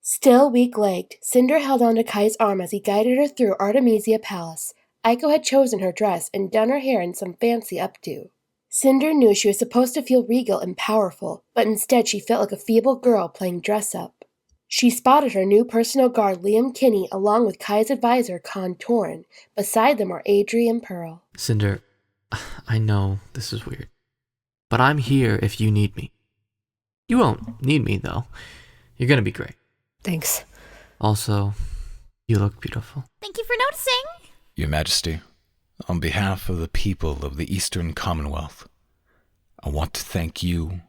Still weak-legged, Cinder held on to Kai's arm as he guided her through Artemisia Palace. Aiko had chosen her dress and done her hair in some fancy updo. Cinder knew she was supposed to feel regal and powerful, but instead she felt like a feeble girl playing dress-up. She spotted her new personal guard Liam Kinney along with Kai's advisor Con Torn. Beside them were Adri and Pearl. Cinder, I know this is weird, but I'm here if you need me. You won't need me, though. You're gonna be great. Thanks. Also, you look beautiful. Thank you for noticing. Your Majesty, on behalf of the people of the Eastern Commonwealth, I want to thank you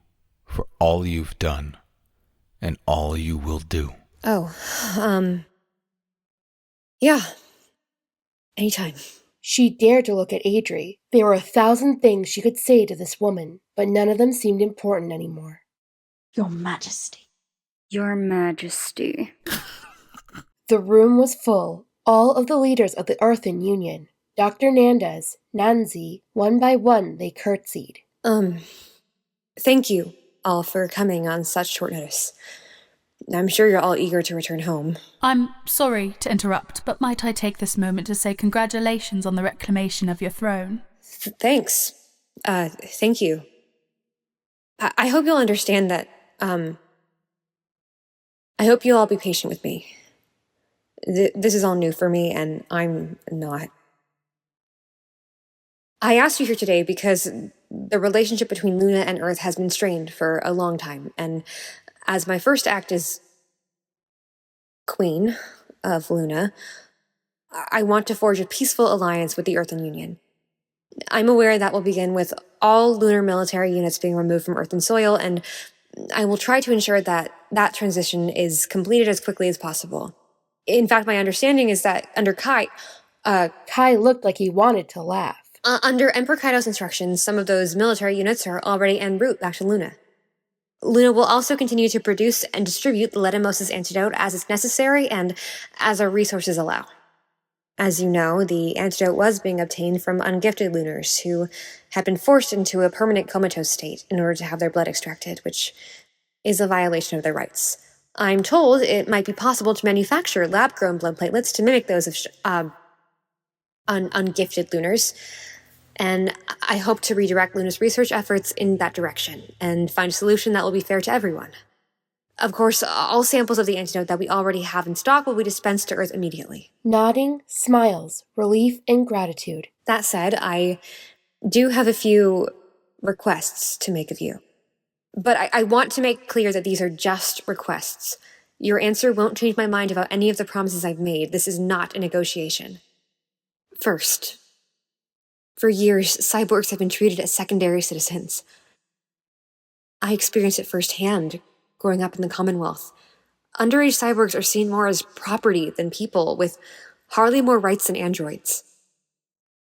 for all you've done and all you will do. Oh, yeah. Anytime. She dared to look at Adri. There were 1,000 things she could say to this woman, but none of them seemed important anymore. Your Majesty. Your Majesty. The room was full. All of the leaders of the Earthen Union. Dr. Nandez, Nanzi, one by one they curtsied. Thank you all for coming on such short notice. I'm sure you're all eager to return home. I'm sorry to interrupt, but might I take this moment to say congratulations on the reclamation of your throne? Thanks. Thank you. I hope you'll understand that, I hope you'll all be patient with me. This is all new for me, and I'm not. I asked you here today because the relationship between Luna and Earth has been strained for a long time, and as my first act as Queen of Luna, I want to forge a peaceful alliance with the Earthen Union. I'm aware that will begin with all lunar military units being removed from Earthen soil, and I will try to ensure that that transition is completed as quickly as possible. In fact, my understanding is that under Kai looked like he wanted to laugh. Under Emperor Kaido's instructions, some of those military units are already en route back to Luna. Luna will also continue to produce and distribute the Ledimosis antidote as is necessary and as our resources allow. As you know, the antidote was being obtained from ungifted Lunars who had been forced into a permanent comatose state in order to have their blood extracted, which is a violation of their rights. I'm told it might be possible to manufacture lab-grown blood platelets to mimic those of ungifted Lunars, and I hope to redirect Luna's research efforts in that direction and find a solution that will be fair to everyone. Of course, all samples of the antidote that we already have in stock will be dispensed to Earth immediately. Nodding, smiles, relief, and gratitude. That said, I do have a few requests to make of you. But I want to make clear that these are just requests. Your answer won't change my mind about any of the promises I've made. This is not a negotiation. First, for years, cyborgs have been treated as secondary citizens. I experienced it firsthand growing up in the Commonwealth. Underage cyborgs are seen more as property than people, with hardly more rights than androids.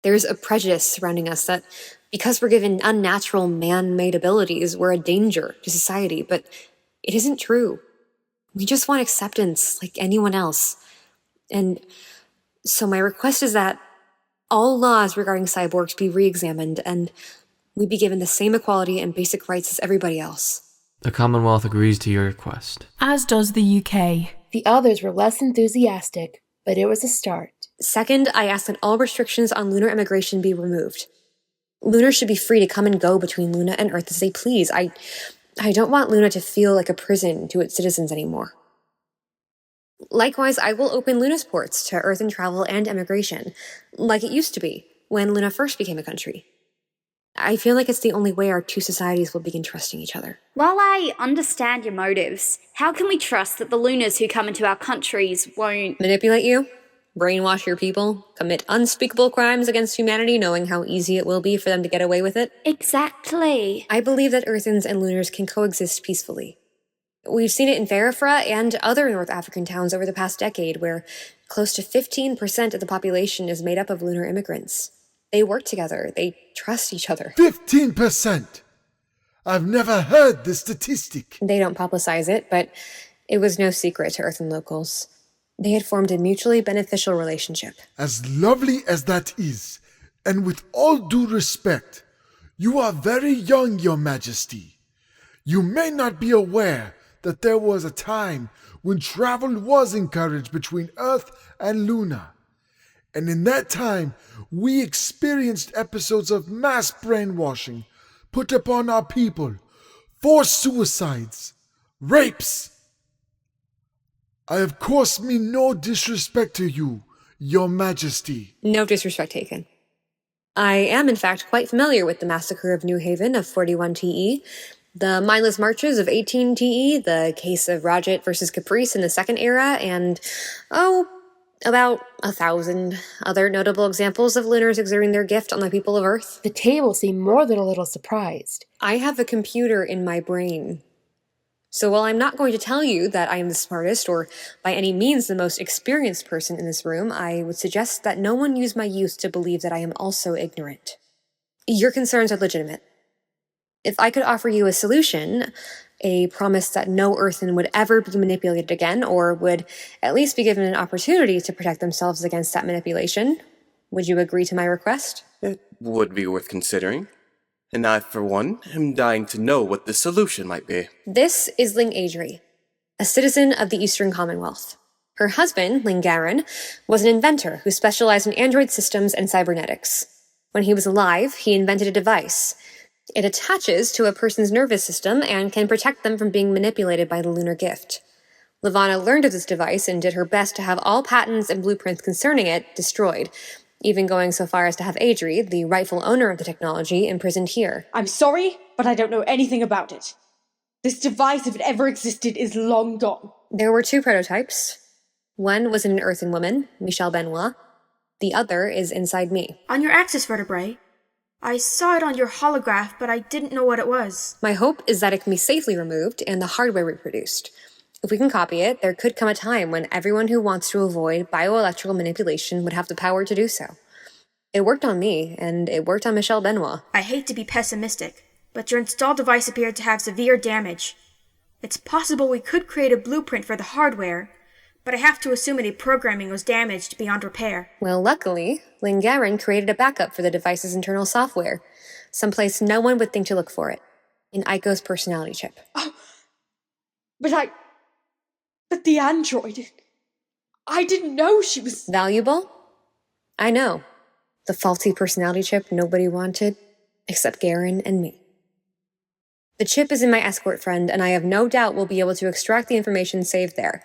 There's a prejudice surrounding us that because we're given unnatural man-made abilities, we're a danger to society, but it isn't true. We just want acceptance like anyone else. And so my request is that all laws regarding cyborgs be re-examined and we be given the same equality and basic rights as everybody else. The Commonwealth agrees to your request. As does the UK. The others were less enthusiastic, but it was a start. Second, I ask that all restrictions on lunar immigration be removed. Lunars should be free to come and go between Luna and Earth as they please. I don't want Luna to feel like a prison to its citizens anymore. Likewise, I will open Luna's ports to Earthen travel and immigration, like it used to be when Luna first became a country. I feel like it's the only way our two societies will begin trusting each other. While I understand your motives, how can we trust that the Lunars who come into our countries won't manipulate you? Brainwash your people? Commit unspeakable crimes against humanity knowing how easy it will be for them to get away with it? Exactly. I believe that Earthens and Lunars can coexist peacefully. We've seen it in Verifra and other North African towns over the past decade where close to 15% of the population is made up of lunar immigrants. They work together. They trust each other. 15%! I've never heard this statistic. They don't publicize it, but it was no secret to Earthen locals. They had formed a mutually beneficial relationship. As lovely as that is, and with all due respect, you are very young, Your Majesty. You may not be aware that there was a time when travel was encouraged between Earth and Luna. And in that time, we experienced episodes of mass brainwashing put upon our people, forced suicides, rapes. I of course mean no disrespect to you, Your Majesty. No disrespect taken. I am, in fact, quite familiar with the massacre of New Haven of 41 TE, the mindless marches of 18 TE, the case of Rajat versus Caprice in the Second Era, and, about 1,000 other notable examples of lunars exerting their gift on the people of Earth. The table seemed more than a little surprised. I have a computer in my brain. So while I'm not going to tell you that I am the smartest or by any means the most experienced person in this room, I would suggest that no one use my youth to believe that I am also ignorant. Your concerns are legitimate. If I could offer you a solution, a promise that no Earthen would ever be manipulated again, or would at least be given an opportunity to protect themselves against that manipulation, would you agree to my request? It would be worth considering. And I, for one, am dying to know what the solution might be. This is Ling Aimery, a citizen of the Eastern Commonwealth. Her husband, Ling Garen, was an inventor who specialized in android systems and cybernetics. When he was alive, he invented a device. It attaches to a person's nervous system and can protect them from being manipulated by the lunar gift. Levana learned of this device and did her best to have all patents and blueprints concerning it destroyed, even going so far as to have Aimery, the rightful owner of the technology, imprisoned here. I'm sorry, but I don't know anything about it. This device, if it ever existed, is long gone. There were 2 prototypes. One was in an Earthen woman, Michelle Benoit. The other is inside me. On your axis vertebrae. I saw it on your holograph, but I didn't know what it was. My hope is that it can be safely removed and the hardware reproduced. If we can copy it, there could come a time when everyone who wants to avoid bioelectrical manipulation would have the power to do so. It worked on me, and it worked on Michelle Benoit. I hate to be pessimistic, but your installed device appeared to have severe damage. It's possible we could create a blueprint for the hardware, but I have to assume any programming was damaged beyond repair. Well, luckily, Ling Garen created a backup for the device's internal software, someplace no one would think to look for it, in Aiko's personality chip. Oh, but the android... I didn't know she was... Valuable? I know. The faulty personality chip nobody wanted, except Garen and me. The chip is in my escort friend, and I have no doubt we'll be able to extract the information saved there.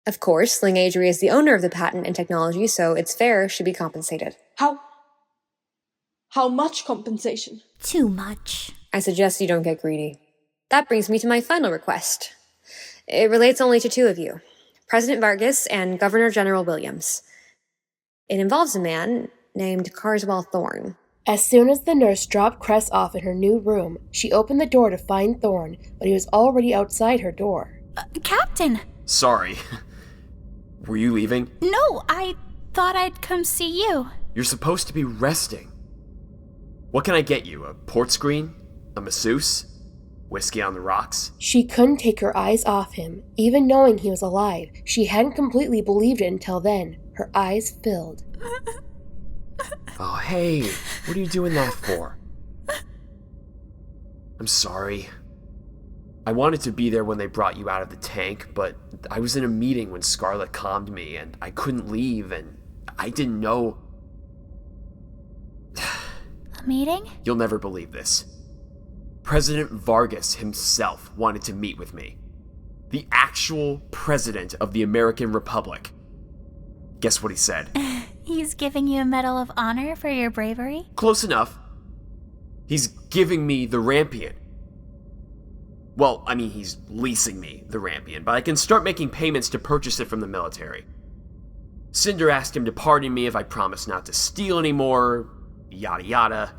Of course, Ling Aimery is the owner of the patent and technology, so its fair should be compensated. How much compensation? Too much. I suggest you don't get greedy. That brings me to my final request. It relates only to 2 of you, President Vargas and Governor General Williams. It involves a man named Carswell Thorne. As soon as the nurse dropped Cress off in her new room, she opened the door to find Thorne, but he was already outside her door. Captain! Sorry. Were you leaving? No, I thought I'd come see you. You're supposed to be resting. What can I get you? A port screen? A masseuse? Whiskey on the rocks? She couldn't take her eyes off him. Even knowing he was alive, she hadn't completely believed it until then. Her eyes filled. Oh, hey, what are you doing that for? I'm sorry. I wanted to be there when they brought you out of the tank, but I was in a meeting when Scarlet calmed me, and I couldn't leave, and I didn't know... A meeting? You'll never believe this. President Vargas himself wanted to meet with me. The actual president of the American Republic. Guess what he said? He's giving you a Medal of Honor for your bravery? Close enough. He's giving me the Rampion. Well, I mean, he's leasing me the Rampion, but I can start making payments to purchase it from the military. Cinder asked him to pardon me if I promised not to steal anymore, yada yada.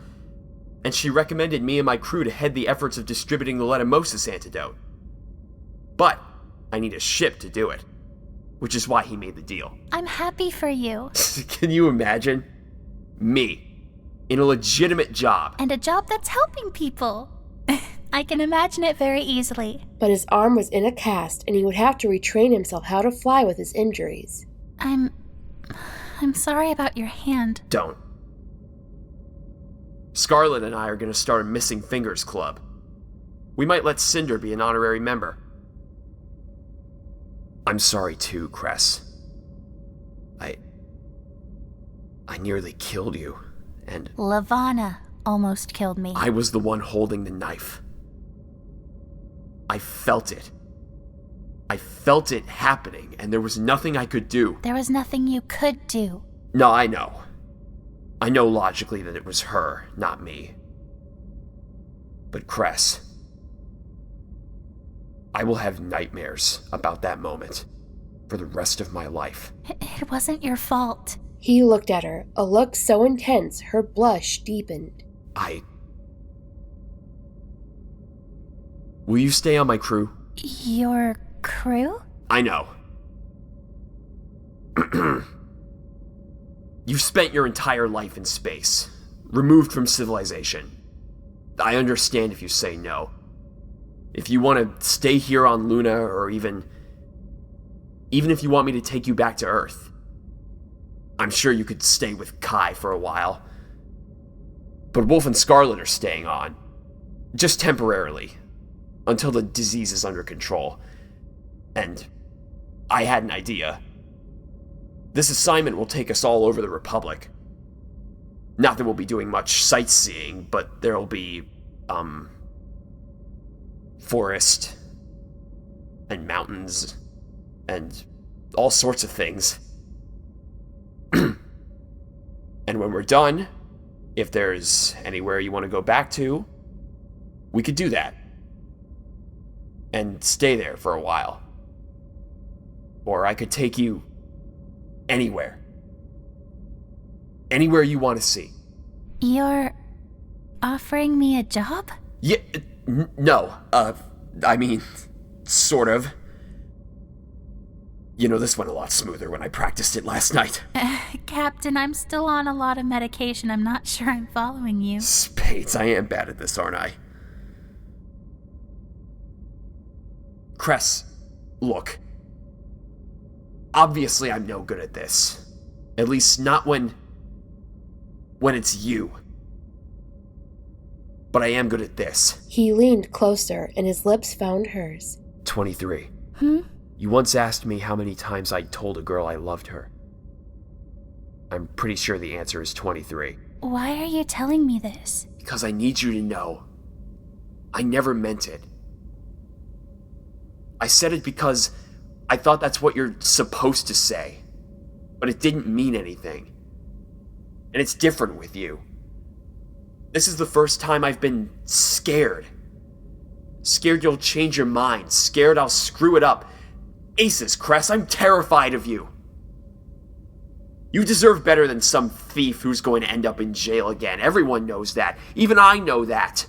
And she recommended me and my crew to head the efforts of distributing the Letimosis antidote. But I need a ship to do it, which is why he made the deal. I'm happy for you. Can you imagine? Me, in a legitimate job. And a job that's helping people. I can imagine it very easily. But his arm was in a cast, and he would have to retrain himself how to fly with his injuries. I'm sorry about your hand. Don't. Scarlet and I are going to start a Missing Fingers Club. We might let Cinder be an honorary member. I'm sorry too, Cress. I nearly killed you, and... Lavana almost killed me. I was the one holding the knife. I felt it. I felt it happening, and there was nothing I could do. There was nothing you could do. No, I know. I know logically that it was her, not me. But Cress, I will have nightmares about that moment for the rest of my life. It wasn't your fault. He looked at her, a look so intense her blush deepened. Will you stay on my crew? Your crew? I know. You've spent your entire life in space, removed from civilization. I understand if you say no. If you want to stay here on Luna, or even if you want me to take you back to Earth, I'm sure you could stay with Kai for a while. But Wolf and Scarlet are staying on. Just temporarily. Until the disease is under control. And I had an idea. This assignment will take us all over the Republic. Not that we'll be doing much sightseeing, but there'll be, forest, and mountains, and all sorts of things. And when we're done, if there's anywhere you want to go back to, we could do that. And stay there for a while. Or I could take you anywhere. Anywhere you want to see. You're offering me a job? Yeah, no. I mean, sort of. You know, this went a lot smoother when I practiced it last night. Captain, I'm still on a lot of medication. I'm not sure I'm following you. Spades, I am bad at this, aren't I? Cress, look. Obviously I'm no good at this. At least not when it's you. But I am good at this. He leaned closer and his lips found hers. 23. Hmm? You once asked me how many times I'd told a girl I loved her. I'm pretty sure the answer is 23. Why are you telling me this? Because I need you to know. I never meant it. I said it because I thought that's what you're supposed to say. But it didn't mean anything. And it's different with you. This is the first time I've been scared. Scared you'll change your mind. Scared I'll screw it up. Aces, Cress, I'm terrified of you. You deserve better than some thief who's going to end up in jail again. Everyone knows that. Even I know that.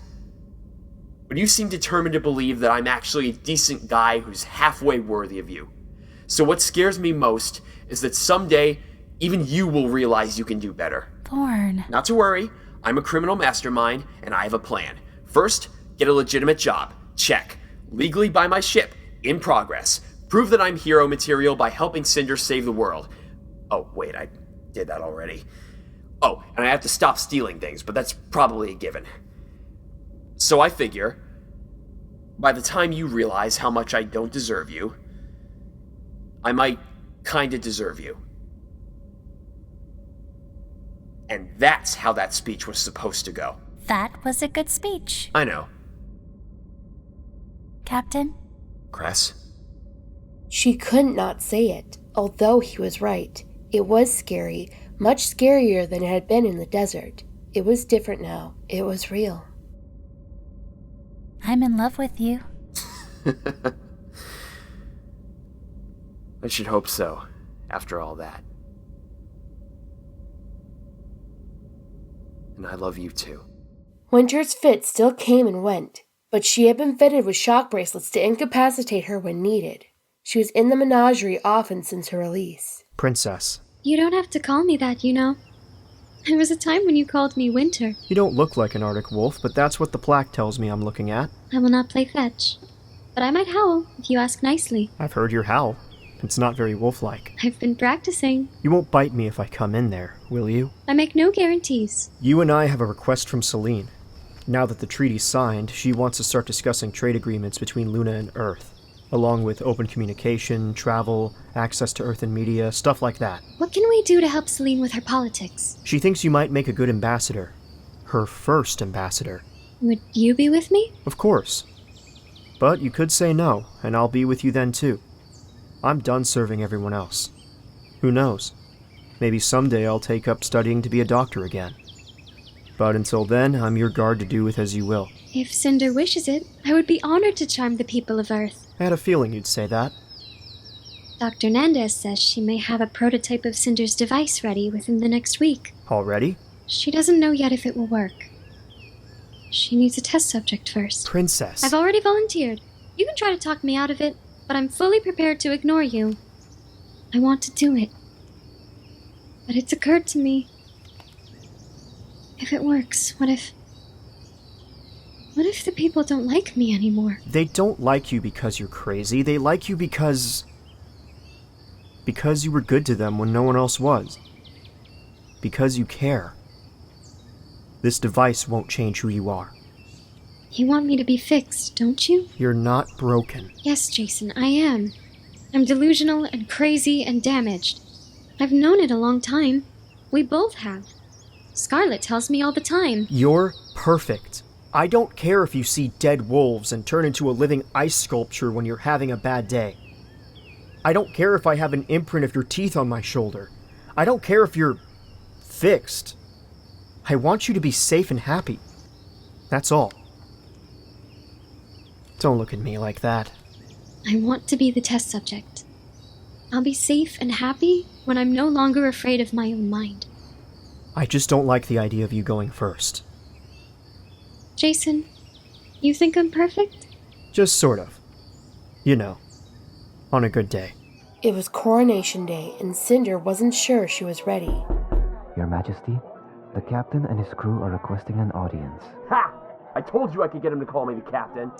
But you seem determined to believe that I'm actually a decent guy who's halfway worthy of you. So what scares me most is that someday, even you will realize you can do better. Thorn. Not to worry, I'm a criminal mastermind, and I have a plan. First, get a legitimate job. Check. Legally buy my ship. In progress. Prove that I'm hero material by helping Cinder save the world. Oh, wait, I did that already. Oh, and I have to stop stealing things, but that's probably a given. So I figure, by the time you realize how much I don't deserve you, I might kinda deserve you. And that's how that speech was supposed to go. That was a good speech. I know. Captain? Cress? She couldn't not say it, although he was right. It was scary, much scarier than it had been in the desert. It was different now. It was real. I'm in love with you. I should hope so, after all that. And I love you too. Winter's fit still came and went, but she had been fitted with shock bracelets to incapacitate her when needed. She was in the menagerie often since her release. Princess. You don't have to call me that, you know. There was a time when you called me Winter. You don't look like an Arctic wolf, but that's what the plaque tells me I'm looking at. I will not play fetch. But I might howl if you ask nicely. I've heard your howl. It's not very wolf-like. I've been practicing. You won't bite me if I come in there, will you? I make no guarantees. You and I have a request from Selene. Now that the treaty's signed, she wants to start discussing trade agreements between Luna and Earth, along with open communication, travel, access to Earth and media, stuff like that. What can we do to help Selene with her politics? She thinks you might make a good ambassador. Her first ambassador. Would you be with me? Of course. But you could say no, and I'll be with you then too. I'm done serving everyone else. Who knows? Maybe someday I'll take up studying to be a doctor again. But until then, I'm your guard to do with as you will. If Cinder wishes it, I would be honored to charm the people of Earth. I had a feeling you'd say that. Dr. Nandez says she may have a prototype of Cinder's device ready within the next week. Already? She doesn't know yet if it will work. She needs a test subject first. Princess. I've already volunteered. You can try to talk me out of it, but I'm fully prepared to ignore you. I want to do it. But it's occurred to me. If it works, what if the people don't like me anymore? They don't like you because you're crazy. They like you because you were good to them when no one else was. Because you care. This device won't change who you are. You want me to be fixed, don't you? You're not broken. Yes, Jason, I am. I'm delusional and crazy and damaged. I've known it a long time. We both have. Scarlet tells me all the time. You're perfect. I don't care if you see dead wolves and turn into a living ice sculpture when you're having a bad day. I don't care if I have an imprint of your teeth on my shoulder. I don't care if you're fixed. I want you to be safe and happy. That's all. Don't look at me like that. I want to be the test subject. I'll be safe and happy when I'm no longer afraid of my own mind. I just don't like the idea of you going first. Jason, you think I'm perfect? Just sort of. You know, on a good day. It was coronation day, and Cinder wasn't sure she was ready. Your Majesty, the captain and his crew are requesting an audience. Ha! I told you I could get him to call me the captain.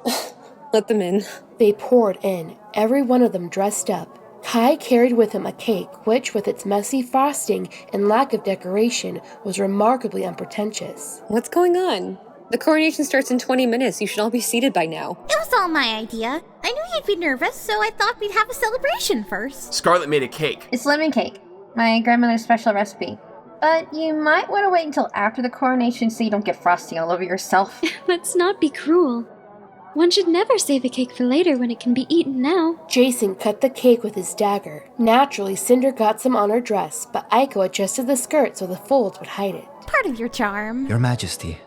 Let them in. They poured in, every one of them dressed up. Kai carried with him a cake which, with its messy frosting and lack of decoration, was remarkably unpretentious. What's going on? The coronation starts in 20 minutes. You should all be seated by now. It was all my idea. I knew you'd be nervous, so I thought we'd have a celebration first. Scarlet made a cake. It's lemon cake, my grandmother's special recipe. But you might want to wait until after the coronation so you don't get frosting all over yourself. Let's not be cruel. One should never save a cake for later when it can be eaten now. Jason cut the cake with his dagger. Naturally, Cinder got some on her dress, but Aiko adjusted the skirt so the folds would hide it. Part of your charm. Your Majesty,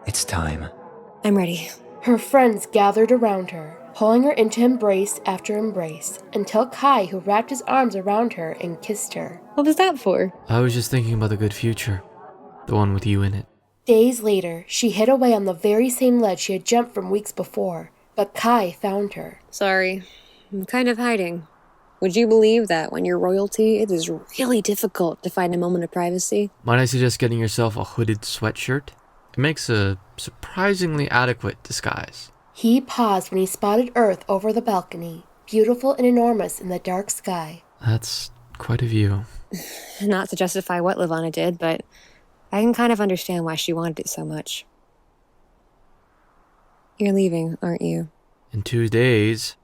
it's time. I'm ready. Her friends gathered around her, pulling her into embrace after embrace, until Kai, who wrapped his arms around her and kissed her. What was that for? I was just thinking about the good future. The one with you in it. Days later, she hid away on the very same ledge she had jumped from weeks before, but Kai found her. Sorry, I'm kind of hiding. Would you believe that when you're royalty, it is really difficult to find a moment of privacy? Might I suggest getting yourself a hooded sweatshirt? It makes a surprisingly adequate disguise. He paused when he spotted Earth over the balcony, beautiful and enormous in the dark sky. That's quite a view. Not to justify what Lavana did, but I can kind of understand why she wanted it so much. You're leaving, aren't you? In 2 days,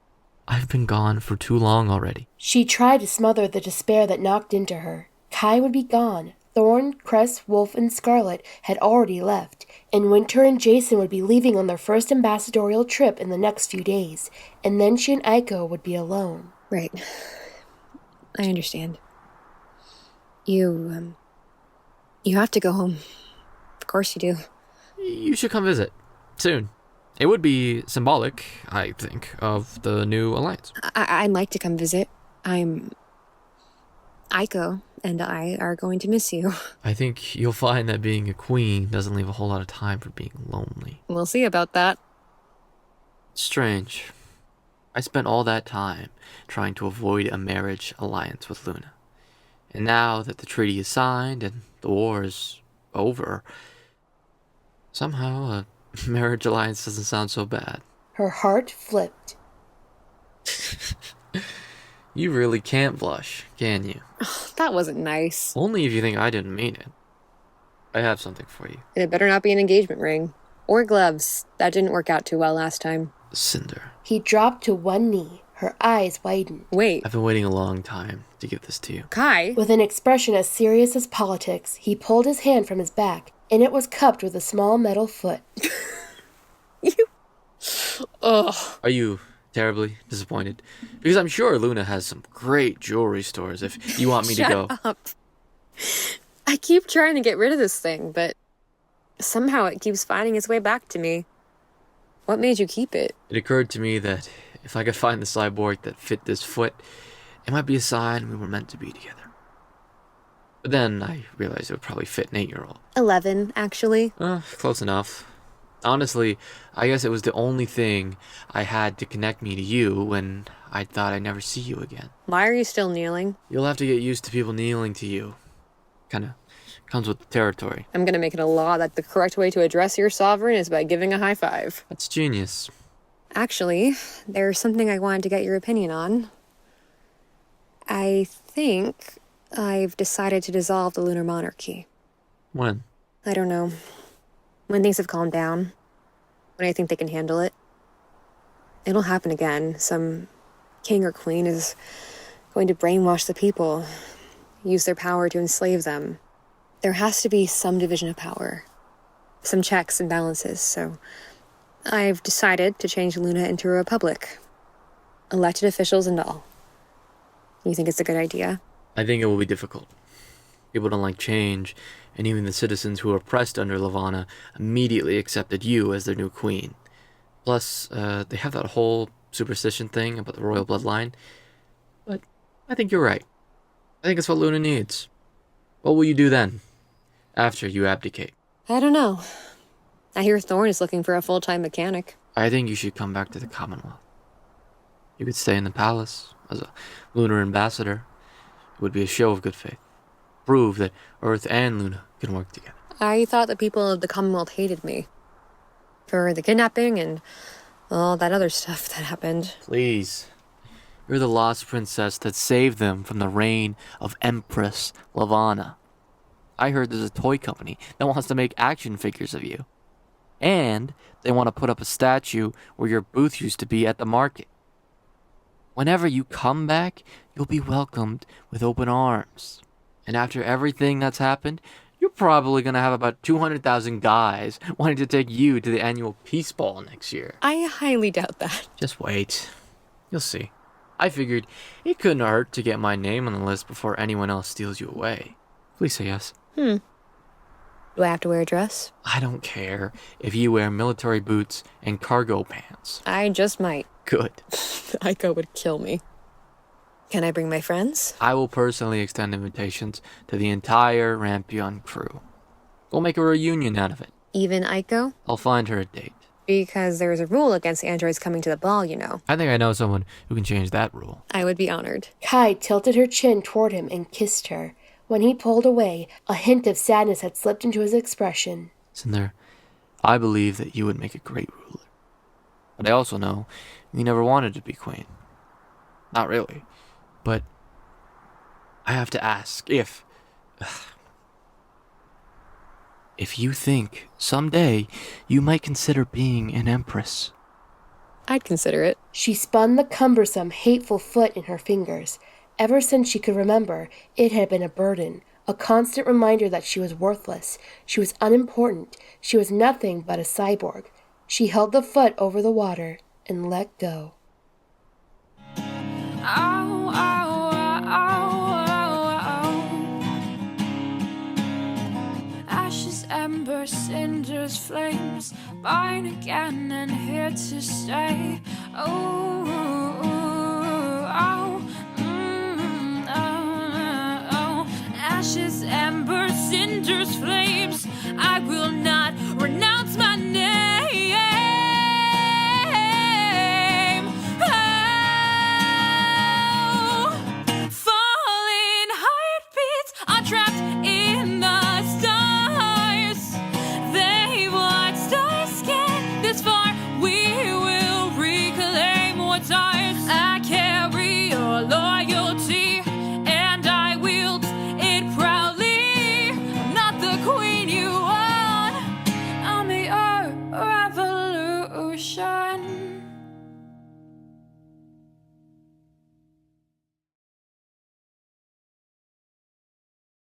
I've been gone for too long already. She tried to smother the despair that knocked into her. Kai would be gone. Thorn, Cress, Wolf, and Scarlet had already left, and Winter and Jason would be leaving on their first ambassadorial trip in the next few days, and then she and Aiko would be alone. Right. I understand. You have to go home. Of course you do. You should come visit. Soon. It would be symbolic, I think, of the new alliance. I'd like to come visit. Aiko and I are going to miss you. I think you'll find that being a queen doesn't leave a whole lot of time for being lonely. We'll see about that. Strange. I spent all that time trying to avoid a marriage alliance with Luna. And now that the treaty is signed and the war is over, somehow a marriage alliance doesn't sound so bad. Her heart flipped. You really can't blush, can you? That wasn't nice. Only if you think I didn't mean it. I have something for you. And it better not be an engagement ring. Or gloves. That didn't work out too well last time. Cinder. He dropped to one knee. Her eyes widened. Wait. I've been waiting a long time to give this to you. Kai? With an expression as serious as politics, he pulled his hand from his back, and it was cupped with a small metal foot. Ugh. Are you terribly disappointed? Because I'm sure Luna has some great jewelry stores if you want me to go. Shut up. I keep trying to get rid of this thing, but somehow it keeps finding its way back to me. What made you keep it? It occurred to me that if I could find the cyborg that fit this foot, it might be a sign we were meant to be together. But then I realized it would probably fit an 8-year-old. 11, actually. Close enough. Honestly, I guess it was the only thing I had to connect me to you when I thought I'd never see you again. Why are you still kneeling? You'll have to get used to people kneeling to you. Kinda comes with the territory. I'm gonna make it a law that the correct way to address your sovereign is by giving a high five. That's genius. Actually, there's something I wanted to get your opinion on. I think I've decided to dissolve the lunar monarchy. When? I don't know. When things have calmed down. When I think they can handle it. It'll happen again. Some king or queen is going to brainwash the people, use their power to enslave them. There has to be some division of power, some checks and balances, so I've decided to change Luna into a republic. Elected officials and all. You think it's a good idea? I think it will be difficult. People don't like change, and even the citizens who were oppressed under Lavana immediately accepted you as their new queen. Plus, they have that whole superstition thing about the royal bloodline. But I think you're right. I think it's what Luna needs. What will you do then, after you abdicate? I don't know. I hear Thorn is looking for a full-time mechanic. I think you should come back to the Commonwealth. You could stay in the palace as a lunar ambassador. It would be a show of good faith. Prove that Earth and Luna can work together. I thought the people of the Commonwealth hated me. For the kidnapping and all that other stuff that happened. Please. You're the lost princess that saved them from the reign of Empress Lavana. I heard there's a toy company that wants to make action figures of you. And they want to put up a statue where your booth used to be at the market. Whenever you come back, you'll be welcomed with open arms. And after everything that's happened, you're probably going to have about 200,000 guys wanting to take you to the annual Peace Ball next year. I highly doubt that. Just wait. You'll see. I figured it couldn't hurt to get my name on the list before anyone else steals you away. Please say yes. Do I have to wear a dress? I don't care if you wear military boots and cargo pants. I just might. Good. Aiko would kill me. Can I bring my friends? I will personally extend invitations to the entire Rampion crew. We'll make a reunion out of it. Even Aiko? I'll find her a date. Because there's a rule against androids coming to the ball, you know. I think I know someone who can change that rule. I would be honored. Kai tilted her chin toward him and kissed her. When he pulled away, a hint of sadness had slipped into his expression. Cinder, I believe that you would make a great ruler. But I also know you never wanted to be queen. Not really. But I have to ask if you think someday you might consider being an empress. I'd consider it. She spun the cumbersome, hateful foot in her fingers. Ever since she could remember, it had been a burden, a constant reminder that she was worthless, she was unimportant, she was nothing but a cyborg. She held the foot over the water and let go. Ow, ow, ow, ow, ow. Ashes, embers, cinders, flames, born again and here to stay. Oh, oh, oh. Ashes, embers, cinders, flames, I will not